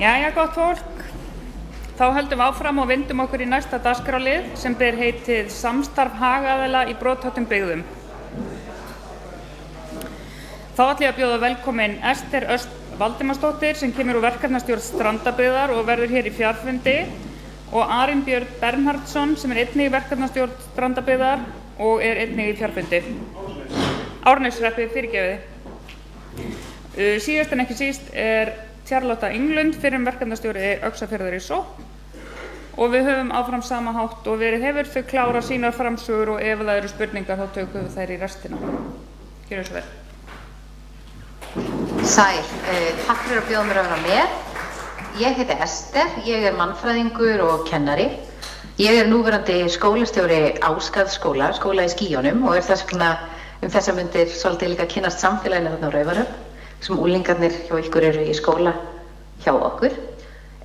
Jæja, gott fólk. Þá höldum við áfram og vindum okkur í næsta dagskrárlið sem ber heitið Samstarf hagaðila í brothættum byggðum. Þá ætla ég að bjóða velkomin Ester Öst Valdimarsdóttir sem kemur úr verkefnastjórn Strandabyggðar og verður hér í fjarfundi og Arin Björn Bernhardsson sem einnig í verkefnastjórn Strandabyggðar og einnig í fjarfundi. Árneshreppi, fyrirgefið. Síðast en ekki síst Charlotta Englund, fyrrum verkefnastjóri Öxarfjarðar í sókn og við höfum áfram sama hátt og verið hefur þau klára sínar framsögur og ef það eru spurningar þá tökum við þær í restina. Gjörðu svo vel. Sæl, takk fyrir að bjóða mér að vera með. Ég heiti Ester, ég mannfræðingur og kennari. Ég núverandi skólastjóri Ásgarðsskóla, skóla í Skýjunum og þess vegna þessar mundir svolítið líka kynnast samfélaginu þarna á Raufarhöfn sem úlingarnir hjá ykkur eru í skóla hjá okkur.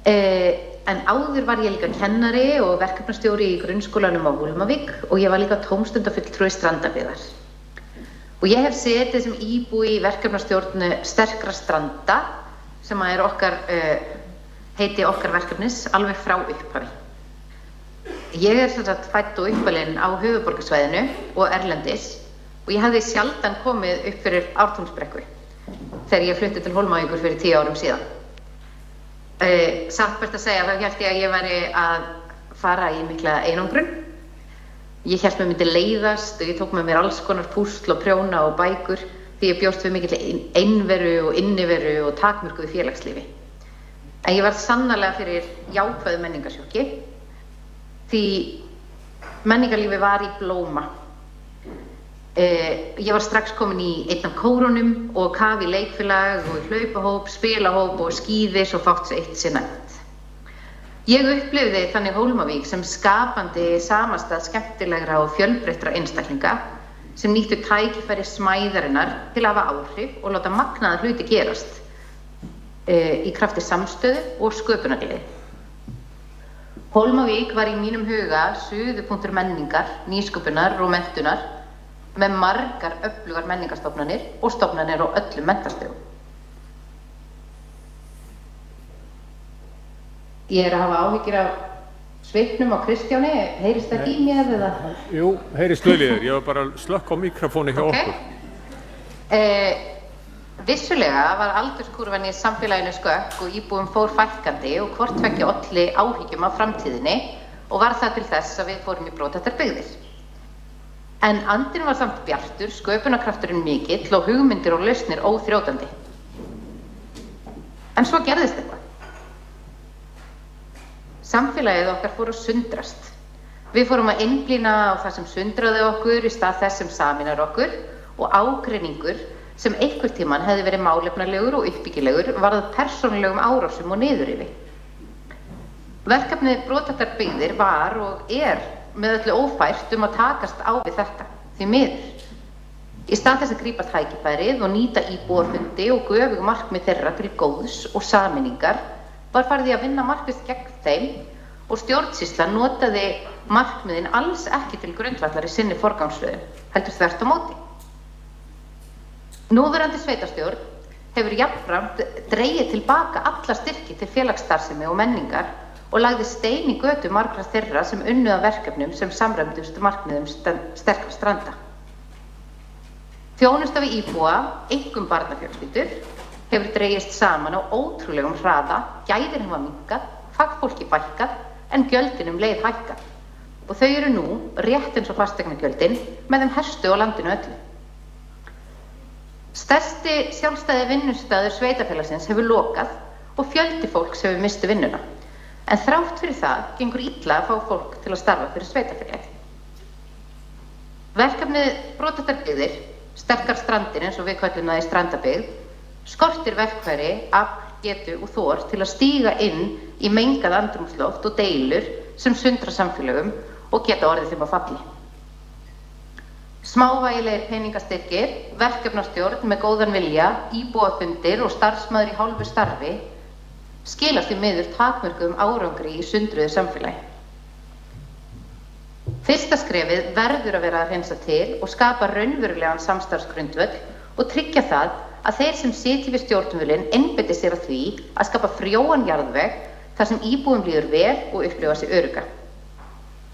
En áður var ég líka kennari og verkefnastjóri í grunnskólanum á Hólmavík og ég var líka tómstundafulltrúi Strandabyggðar. Og ég hef setið sem íbúi í verkefnastjórn Sterkra Stranda sem okkar, heiti okkar verkefnis alveg frá upphafi. Ég sem sagt fædd og uppalinn á höfuðborgarsvæðinu og erlendis og ég hafði sjaldan komið upp fyrir Ártúnsbrekku þegar ég flutti til Hólmavíkur fyrir 10 árum síðan. Satt best að segja, þá hélt ég að ég væri að fara í mikla einangrun. Ég hélt mér myndi leiðast og ég tók með mér alls konar púsl og prjóna og bækur því ég bjóst við mikilli einveru og inniveru og takmörkuðu félagslífi. En ég varð sannarlega fyrir jákvæðu menningarsjokki því menningarlífi var í blóma. Ég var strax komin í einn af kórunum og kaf í leikfélag og hlaupahóp, spilahóp og skíði svo fátt svo eitt sé nefnt. Ég upplifði þannig Hólmavík sem skapandi samastað skemmtilegra og fjölbreyttra einstaklinga sem nýttu tækifæri smæðarinnar til að hafa áhrif og láta magnaða hluti gerast í krafti samstöðu og sköpunargleði. Hólmavík var í mínum huga suðupunktur menningar, nýsköpunar og menntunar með margar öflugar menningarstofnanir og stofnanir á öllum menntastigum. Ég að hafa áhyggjur af svipnum á Kristjáni, heyrist það í mér eða? Jú, heyrist vel í þér, ég var bara að slökkva á mikrofóni hjá okkur. Vissulega var aldurskurfan í samfélaginu skökk og íbúum fór fækkandi og hvort tveggja olli áhyggjum af framtíðinni og var það til þess að við fórum í brothættar byggðir. En andinn var samt bjartur, sköpunarkrafturinn mikill og hugmyndir og lausnir óþrjótandi. En svo gerðist eitthvað. Samfélagið okkar fór að sundrast. Við fórum að einblína á það sem sundraði okkur í stað þess sem sameinar okkur og ágreiningur sem einhvern tímann hefði verið málefnalegur og uppbyggilegur varð persónulegum árásum og niðurrifi. Verkefnið brothættar byggðir var og með öllu ófært að takast á við þetta, því miður. Í stað þess að grípa tækifærið og nýta íbúafundi og göfug markmið þeirra til góðs og sameiningar var farið í að vinna markvisst gegn þeim og stjórnsýslan notaði markmiðin alls ekki til grundvallar í sinni forgangsröðun, heldur þvert á móti. Núverandi sveitarstjórn hefur jafnframt dregið tilbaka alla styrki til félagsstarfsemi og menningar og lagði stein í götu margra þeirra sem unnu að verkefnum sem samræmdust markmiðum Sterkra Stranda. Þjónusta við íbúa, einkum barnafjölskyldur, hefur dregist saman á ótrúlegum hraða, gæðin hafa minnkað, fagfólki fækkað en gjöldin leið hækkað. Og þau eru nú, rétt eins og fasteignagjöldin, með þeim hæstu á landinu öllu. Stærsti sjálfstæði vinnustaður sveitarfélagsins hefur lokað og fjöldi fólks hefur misst vinnuna. En þrátt fyrir það gengur illa að fá fólk til að starfa fyrir sveitarfélagið. Verkefnið brothættar byggðir, Sterkar Strandir eins og við köllum það í Strandabyggð, skortir verkfæri, afl, getu og þor til að stíga inn í mengað andrúmsloft og deilur sem sundra samfélögum og geta orðið þeim að falli. Smávægilegir peningastyrkir, verkefnastjórn með góðan vilja, íbúafundir og starfsmaður í hálfu starfi skilast í miður takmörkuðum árangri í sundruðu samfélagi. Fyrsta skrefið verður að vera að hreinsa til og skapa raunverulegan samstarfsgrundvöll og tryggja það að þeir sem sitja við stjórnvölinn einbeiti sér að því að skapa frjóan jarðveg þar sem íbúum líður vel og upplifa sig örugga.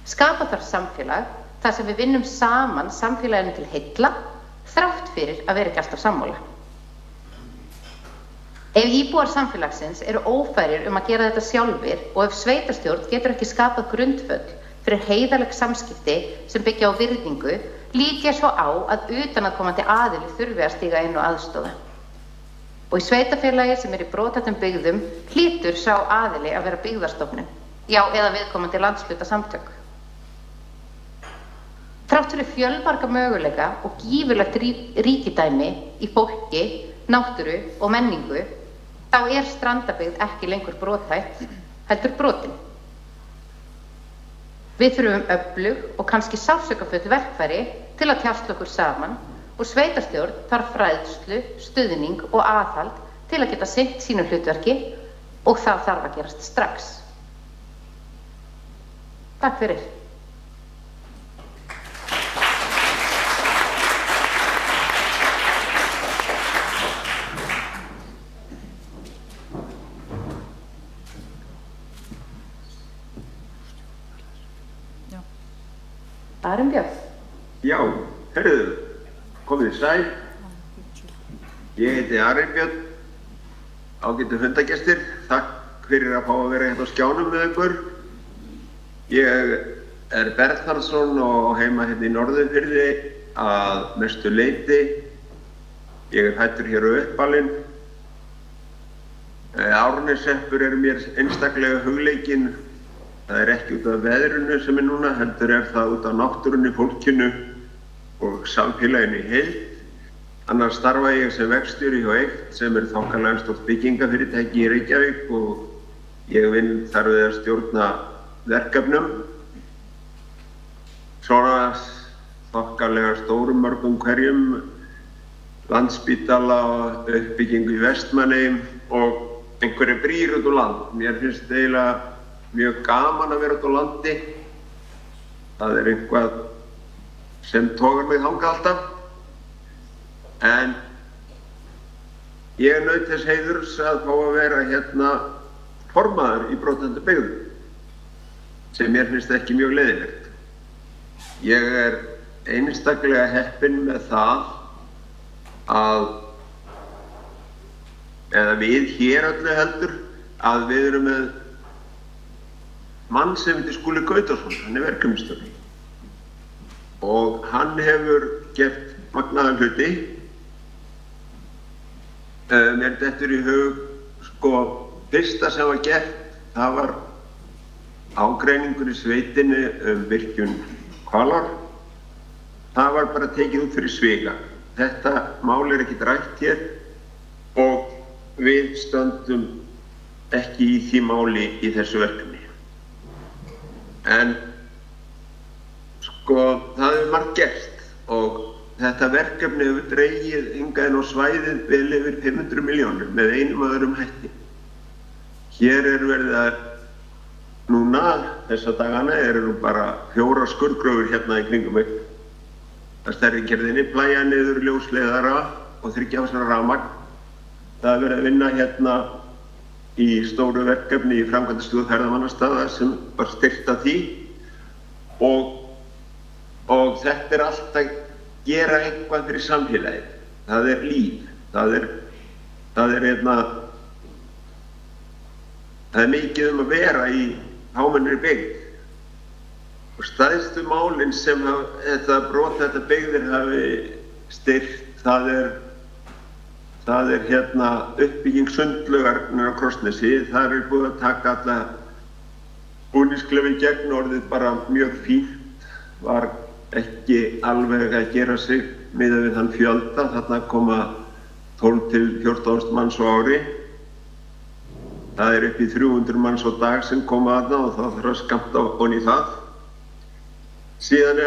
Skapa þarf samfélag þar sem við vinnum saman samfélaginu til heilla, þrátt fyrir að vera ekki alltaf sammála. Ef íbúar samfélagsins eru ófærir að gera þetta sjálfir og ef sveitarstjórn getur ekki skapað grundvöll fyrir heiðarleg samskipti sem byggja á virðingu, lít ég svo á að utanaðkomandi aðili þurfi að stíga inn og aðstoða. Og í sveitarfélagi sem í brothættum byggðum hlýtur sá aðili að vera byggðarstofnun, já eða viðkomandi landshlutasamtök. Þrátt fyrir fjölmarga möguleika og gífurlegt ríkidæmi í fólki, náttúru og menningu, þá strandabyggð ekki lengur brothætt, heldur brotin. Við þurfum öflug og kannski sársaukafull verkfæri til að tjásla okkur saman og sveitarstjórn þarf fræðslu, stuðning og aðhald til að geta sinnt sínu hlutverki og það þarf að gerast strax. Takk fyrir. Arinbjörn. Já, herðu, komið sæl. Ég heiti Arinbjörn, ágætu fundagestir. Takk fyrir að fá að vera hérna á skjánum með ykkur. Ég Bernhardsson og heima hérna í Norðurfirði að mestu leyti. Ég fæddur hér á uppalinn. Árneshreppur mér einstaklega hugleikinn. Það ekki út af veðrinu sem núna, heldur það út af náttúrunni, fólkinu og samfélaginu í heild. Annars starfa ég sem verkstjóri hjá Eikt sem þokkalega stórt byggingafyrirtæki í Reykjavík og ég vinn þar við að stjórna verkefnum. Svona þokkalega stórum mörgum hverjum, Landspítala, uppbyggingu í Vestmannaeyjum og einhverju brýr út á land. Mér finnst eiginlega mjög gaman að vera út á landi. Það eitthvað sem togar mig þangað alltaf. En ég naut þess heiðurs að fá að vera hérna formaður í brothættum byggðum, sem mér finnst ekki mjög leiðilegt. Ég einstaklega heppinn með það að, eða við hér öllu heldur, að við erum með mann sem heitir Skúli Gautason, hann verkefnisstjóri og hann hefur gert magnaða hluti. Mér dettur í hug, fyrsta sem var gert, það var ágreiningur í sveitinni virkjun Hvalár. Það var bara tekið út fyrir sviga. Þetta mál ekkert rætt hér og við stöndum ekki í því máli í þessu verkefni. En það hefur margt gerst og þetta verkefni hefur dregið hingað inn á svæðið vel yfir 500 milljónir með einum og öðrum hætti. Hér verið að núna, þessa dagana, nú bara 4 skurðgröfur hérna í kringum mig. Það stærrigerðinni, plæja niður ljósleiðara og 3 ásara rafmagn. Það verið að vinna hérna í stóru verkefni í framkvæmdastöð ferðamannastaða sem var styrkt af því og þetta allt að gera eitthvað fyrir samfélagið. Það líf, það er mikið að vera í fámennri byggð og stærstu málin sem þetta byggðir hafi styrkt, það hérna uppbygging sundlaugar á Krossnesi. Það búið að taka alla búningsklefi gegn, orðið bara mjög fínt, var ekki alveg að gera sig miðað við þann fjölda. Þarna koma 12 til 14.000 manns á ári. Það upp í 300 manns á dag sem koma þarna og það þarf að skammta ofan í það. Síðan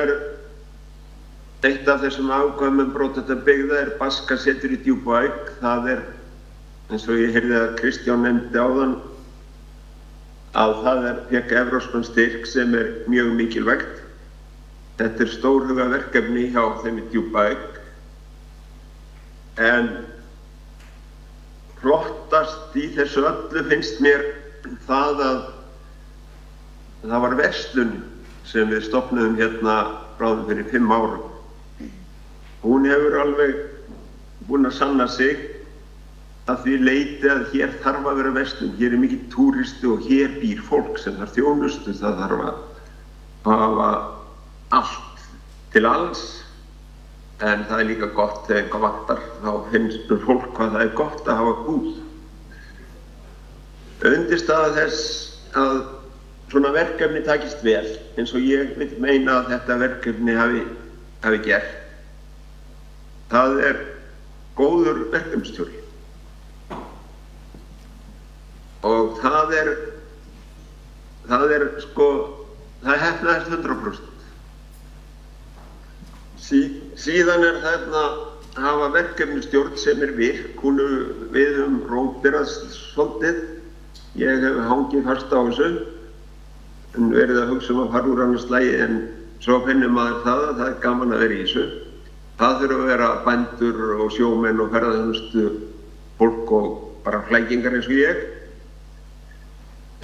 eitt af þessum ákvæmum brothættra byggða Baskasetur í Djúpavík. Það eins og ég heyrði að Kristján nefndi áðan, að það fékk evrópskan styrk sem mjög mikilvægt. Þetta stórhuga verkefni hjá þeim í Djúpavík. En flottast í þessu öllu finnst mér það að það var verslun sem við stofnuðum hérna bráðum fyrir 5 árum. Hún hefur alveg búin að sanna sig að því leyti að hér þarf að vera verslun. Hér mikið túristi og hér býr fólk sem þarf þjónustu. Það þarf að hafa allt til alls, en það líka gott þegar eitthvað vantar. Þá finnst fólk hvað það gott að hafa búð. Undirstaða þess að svona verkefni takist vel, eins og ég vil meina að þetta verkefni hafi gert. Það góður verkefnastjóri. Og það heppnaðist 100%. Síðan þarna að hafa verkefnastjórn sem virk, við rótirast svolítið. Ég hef hangið fast á þessu, en verið að hugsa að fara úr annars slagi, en svo finnur maður það að það gaman að vera í þessu. Það þurfa að vera bændur og sjómenn og ferðaþjónustu fólk og bara flækingar eins og ég.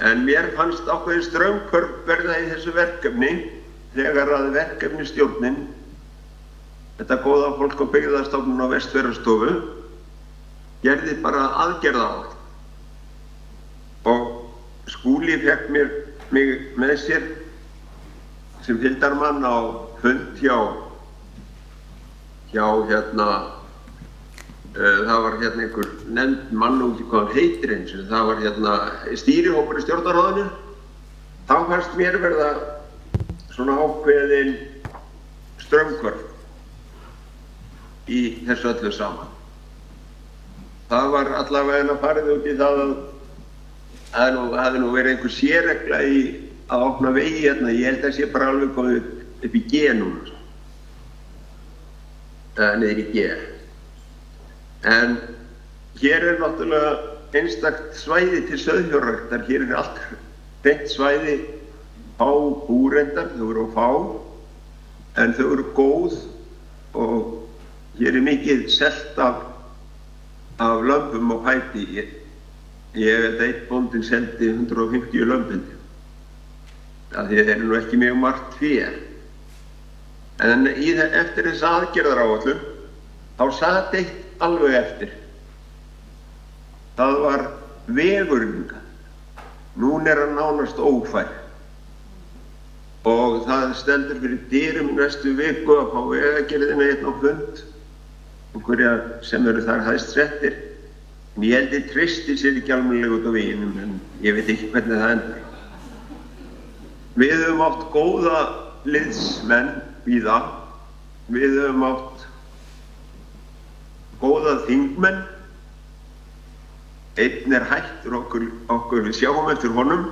En mér fannst ákveðin straumhvörf verða í þessu verkefni þegar að verkefnistjórnin, þetta góða fólk á Byggðastofnun á Vestfjarðastofu, gerði bara aðgerðaáætlun. Og Skúli fékk mig með sér sem fylgdarmann á fund hjá það var einhver nefnd mann og ekki hvað hann heitir eins og það var stýrihópur í stjórnarráðinu. Þá fannst mér verða svona ákveðin straumhvörf í þessu öllu saman. Það var allavega farið út í það að það hefði verið einhver sérregla í að opna vegi hérna. Ég held að það sé bara alveg komið upp í G núna. Niður í G. En hér náttúrulega einstakt svæði til sauðfjárræktar. Hér allt hreint svæði, fá búrendar, þau eru fá, en þau eru góð og hér mikið selt af lömbum og fæti. Ég veit að einn bóndinn seldi 150 lömbin. Það nú ekki mjög margt fyrir. En eftir þess aðgerðaráætlun, þá sat eitt alveg eftir. Það var vegurinn. Núna hann nánast ófær. Og það stendur fyrir dyrum næstu viku að fá vegagerðina einn á fund. Einhverja sem eru þar hæst settir. En ég held að treysti sér ekki almennilega út á veginum, en ég veit ekki hvernig það endar. Við höfum átt góða liðsmenn víða. Við höfum átt góða þingmenn. Einn hættur okkur við sjáum eftir honum.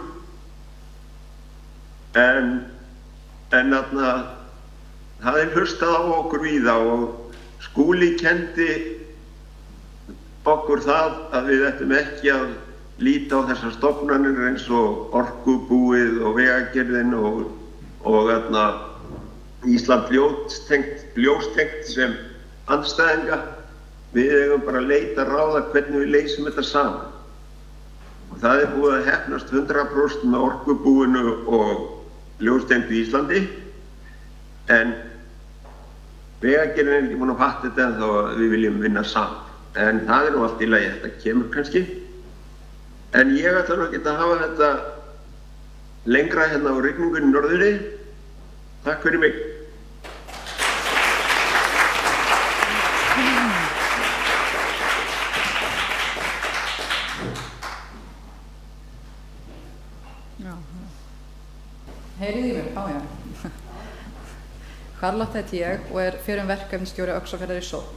En það hlustað á okkur víða og Skúli kenndi okkur það að við ættum ekki að líta á þessar stofnanir eins og orkubúið og vegagerðin og Ísland ljóstengt sem andstæðinga. Við eigum bara að leita ráða hvernig við leysum þetta saman. Og það búið að heppnast 100% með orkubúinu og ljóstengtu Íslandi. En vegagerðin ekki búin að fatta þetta en þá við viljum vinna saman. En það nú allt í lagi, þetta kemur kannski. En ég ætla nú ekki að hafa þetta lengra hérna á rigningunni norðurri. Takk fyrir mig. Heyriði í mér? Já. Charlotte heiti ég og fyrrum verkefnisstjóri Öxarfjarðar í sókn.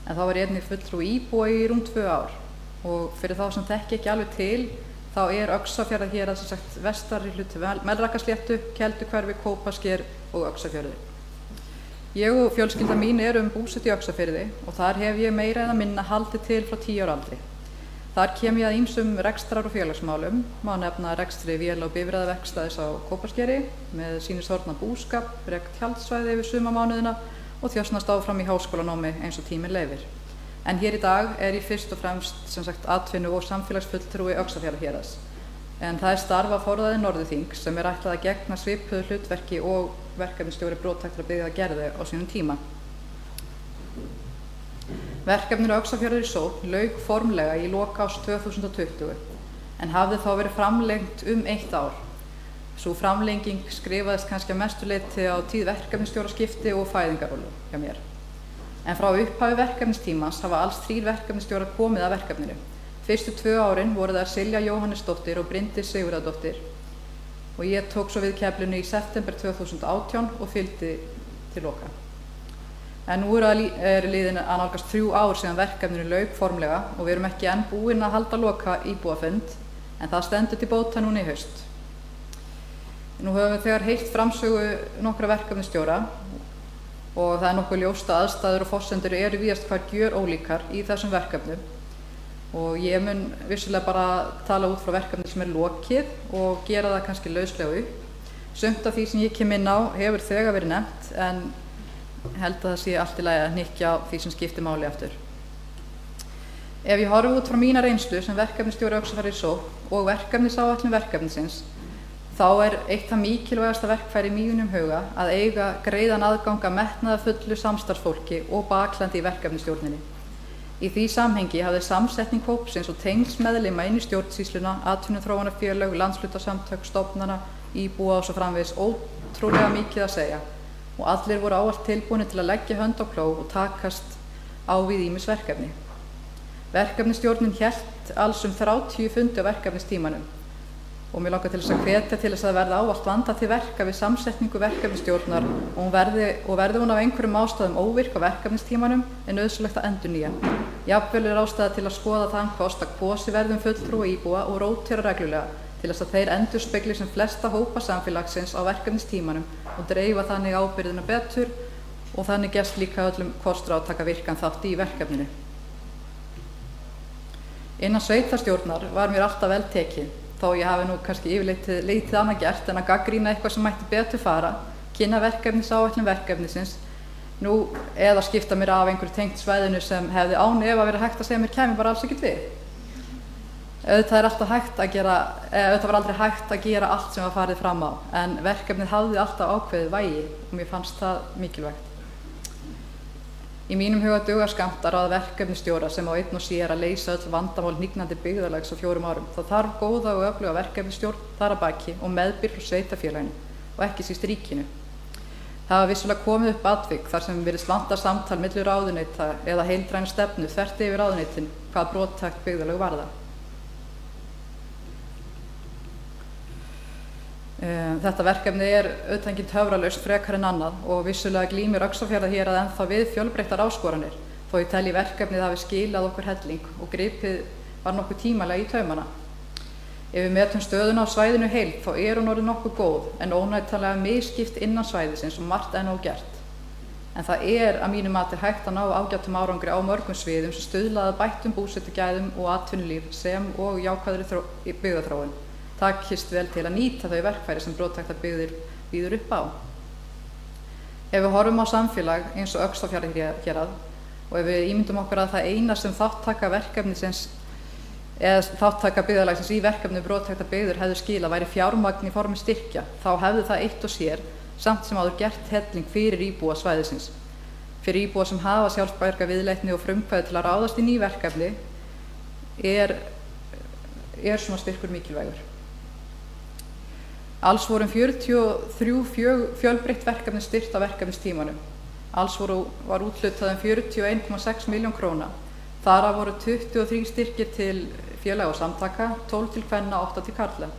En þá var ég einnig fulltrúi íbúa í rúm 2 ár. Og fyrir þá sem þekki ekki alveg til, þá Öxarfjarðar hérað sem sagt vestari hluti Melrakkasléttu, Kelduhverfi, Kópasker og Öxarfjörði. Ég og fjölskylda mín búsett í Öxarfirði og þar hef ég meira eða minna haldið til frá 10 ára aldri. Þar kem ég að ýmsum rekstrar- og félagsmálum, má nefna rekstri véla- og bifreiðaverkstæðis á Kópaskeri með sýnishorfna búskap, rekt tjaldsvæði yfir sumarmánuðina og þjósnast áfram í háskólanámi eins og tíminn leyfir. En hér í dag er ég fyrst og fremst sem sagt atvinnu- og samfélagsfulltrúi Öxarfjarðarhéraðs. En það er starf af forræði Norðurþings sem er ætlað að gegna svipuðu hlutverki og verkefnisstjóri brottæktra byggða gerði á sínum tíma. Verkefninu Öxarfjörður í sókn lauk formlega í lok árs 2020 en hafði þá verið framlengt 1 ár. Sú framlenging skrifaðist kannski að mestu leyti á tíð verkefnisstjóraskipti og fæðingarorlof hjá mér. En frá upphafi verkefnistímans hafa alls 3 verkefnisstjórar komið að verkefninu. Fyrstu 2 árin voru það Silja Jóhannesdóttir og Bryndís Sigurðardóttir og ég tók svo við keflinu í september 2018 og fylgdi til loka. En nú er liðin að nálgast 3 ár síðan verkefninu lauk formlega og við erum ekki enn búin að halda loka íbúafund en það stendur til bóta núna í haust. Nú höfum við þegar heyrt framsögu nokkra verkefnisstjóra og það er nokkuð ljóst að aðstæður og forsendur eru víðast hvar gjörólíkar í þessum verkefnum og ég mun vissulega bara tala út frá verkefni sem er lokið og gera það kannski lauslega upp. Sumt af því sem ég kem inn á hefur þegar verið nefnt en held að það sé allt í lagi að hnykkja á því sem skiptir máli aftur. Ef ég horfi út frá mína reynslu sem verkefnisstjóri Öxarfjarðar í sókn og verkefnisáætlun verkefnisins þá er eitt það mikilvægasta verkfæri í mínum huga að eiga greiðan aðgang að metnaðarfullu samstarfsfólki og baklandi í verkefnisstjórninni. Í því samhengi hafði samsetning hópsins og tengsl-meðlima inn í stjórnsýsluna, atvinnuþróunarfélög, landshlutasamtök, stofnana, íbúa og svo framvegis ótrúlega mikið að segja og allir voru ávallt tilbúnir til að leggja hönd á plóg og takast á við ýmis verkefni. Verkefnisstjórnin hélt alls 30 fundi á verkefnistímanum og mér langar til þess að hvetja til þess að verða ávallt vandað til verka við samsetningu verkefnisstjórnar og verði hún af einhverjum ástæðum óvirk á verkefnistímanum er nauðsynlegt að endurnýja. Jafnvel er ástæða til að skoða þann kost að kosið verði fulltrúa íbúa og rótera reglulega til þess að þeir endurspegli sem flesta hópa samfélagsins á verkefnistímanum og dreifa þannig ábyrgðina betur og þannig gefst líka öllum kostur á að taka virkan þátt í verkefninu. Innan sveitarstjórnar var mér alltaf vel tekið, þó ég hafi nú kannski yfirleitt lítið annað gert en að gagnrýna eitthvað sem mætti betur fara, kynna verkefnisáætlun verkefnisins, nú eða skipta mér af einhverju tengt svæðinu sem hefði án efa verið hægt að segja mér kæmi bara alls ekkert við. Auðvitað var aldrei hægt að gera allt sem var farið fram á, en verkefnið hafði alltaf ákveðið vægi og mér fannst það mikilvægt. Í mínum huga dugar skammt að ráða verkefnisstjóra sem á einn og sér að leysa öll vandamál hnignandi byggðarlags á 4 árum. Það þarf góða og öfluga verkefnisstjórn þar að baki og meðbyr frá sveitarfélaginu og ekki síst ríkinu. Það hafa vissulega komið upp atvik þar sem virðist vanta samtal milli ráðuneyta eða heildræna stefnu þvert yfir ráðuneytin hvað brottækt byggðarlag varðar. Þetta verkefni er auðvitað engin töfralausn frekar en annað og vissulega glímir Öxarfjarðar hér að ennþá við fjölbreyttar áskoranir þó ég telji verkefnið hafi skilað okkur helling og gripið var nokkuð tímalega í taumana. Ef við metum stöðuna á svæðinu heild þá er hún orðið nokkuð góð en óneitanlega misskipt innan svæðisins og margt enn ógert. En það er að mínu mati hægt að ná ágætum árangri á mörgum sviðum sem stuðla að bættum búsetugæðum og atvinnulíf sem og jákvæðri byggðaþróun. Takist vel til að nýta þau verkfæri sem brottæktar byggðir býður upp á. Ef við horfum á samfélag eins og Öxarfjarðarhérað og ef við ímyndum okkur að það eina sem þáttaka verkefnisins eða þáttaka byggðarlagsins í verkefni brottæktar byggðir hefðu skilað væri fjármagn í formi styrkja, þá hefði það eitt og sér samt sem áður gert helling fyrir íbúa svæðisins. Fyrir íbúa sem hafa sjálfsbærga viðleitni og frumkvæði til að ráðast í ný verkefni er svona styrkur mikilvægur. Alls voru 43 fjölbreytt verkefni styrkt á verkefnistímanum. Alls var úthlutað 41,6 milljón króna. Þar af voru 23 styrkir til félaga og samtaka, 12 til kvenna og 8 til karla.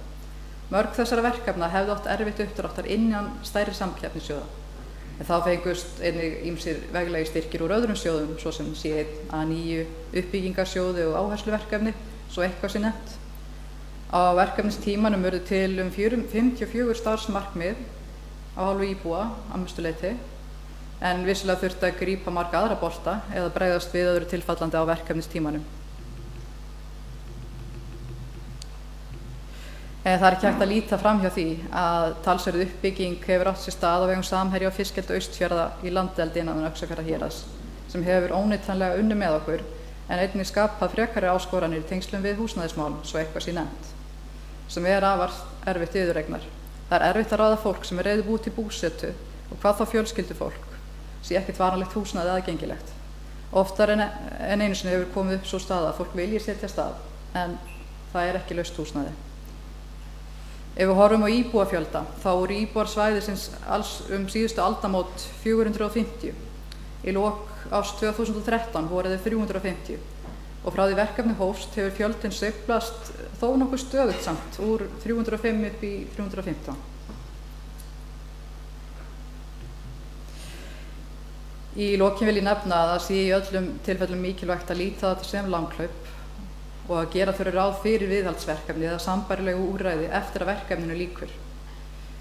Mörg þessara verkefna hefðu átt erfitt uppdráttar innan stærri samkeppnissjóða. En þá fengust einnig ýmsir veglegir styrkir úr öðrum sjóðum, svo sem C1, A9, uppbyggingarsjóði og áhersluverkefni, svo eitthvað sé nefnt. Á verkefnistímanum urðu til 54 starfsmarkmið á hálfu íbúa að mestu leyti, en vissulega þurfti að grípa marga aðra bolta eða bregðast við öðru tilfallandi á verkefnistímanum. Það er ekki hægt að líta fram hjá því að talsverð uppbygging hefur átt sér stað á vegum Samherja og Fiskeldi Austfjarða í landeldi innan Öxarfjarðarhéraðs sem hefur óneitanlega unnið með okkur en einnig skapað frekari áskoranir í tengslum við húsnæðismál, svo eitthvað sé nefnt, sem afar erfitt viðureignar. Það erfitt að ráða fólk sem reiðubúið til búsetu og hvað þá fjölskyldufólk sé ekkert varanlegt húsnæði aðgengilegt. Oftar en einu sinni hefur komið upp svo staða að fólk vilji setjast að, en það ekki laust húsnæði. Ef við horfum á íbúafjölda, þá voru íbúar svæðisins alls síðustu aldamót 450. Í lok árs 2013 voru þeir 350 og frá því verkefni hófst hefur fjöldinn sveiflast þó nokkuð stöðugt samt úr 305 upp í 315. Í lokin vil ég nefna að það sé í öllum tilfellum mikilvægt að líta þetta sem langhlaup og að gera þurfi ráð fyrir viðhaldsverkefni eða sambærilegu úrræði eftir að verkefninu lýkur,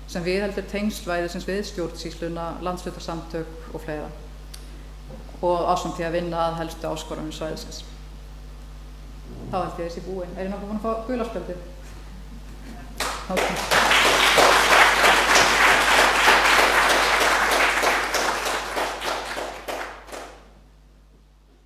sem viðheldur tengsl svæðisins við stjórnsýsluna, landshlutasamtök og fleira, og ásamt því að vinna að helstu áskorunum svæðisins. Þá held ég þessi búin. Ég nokkuð búin að fá gula spjaldið? Okay.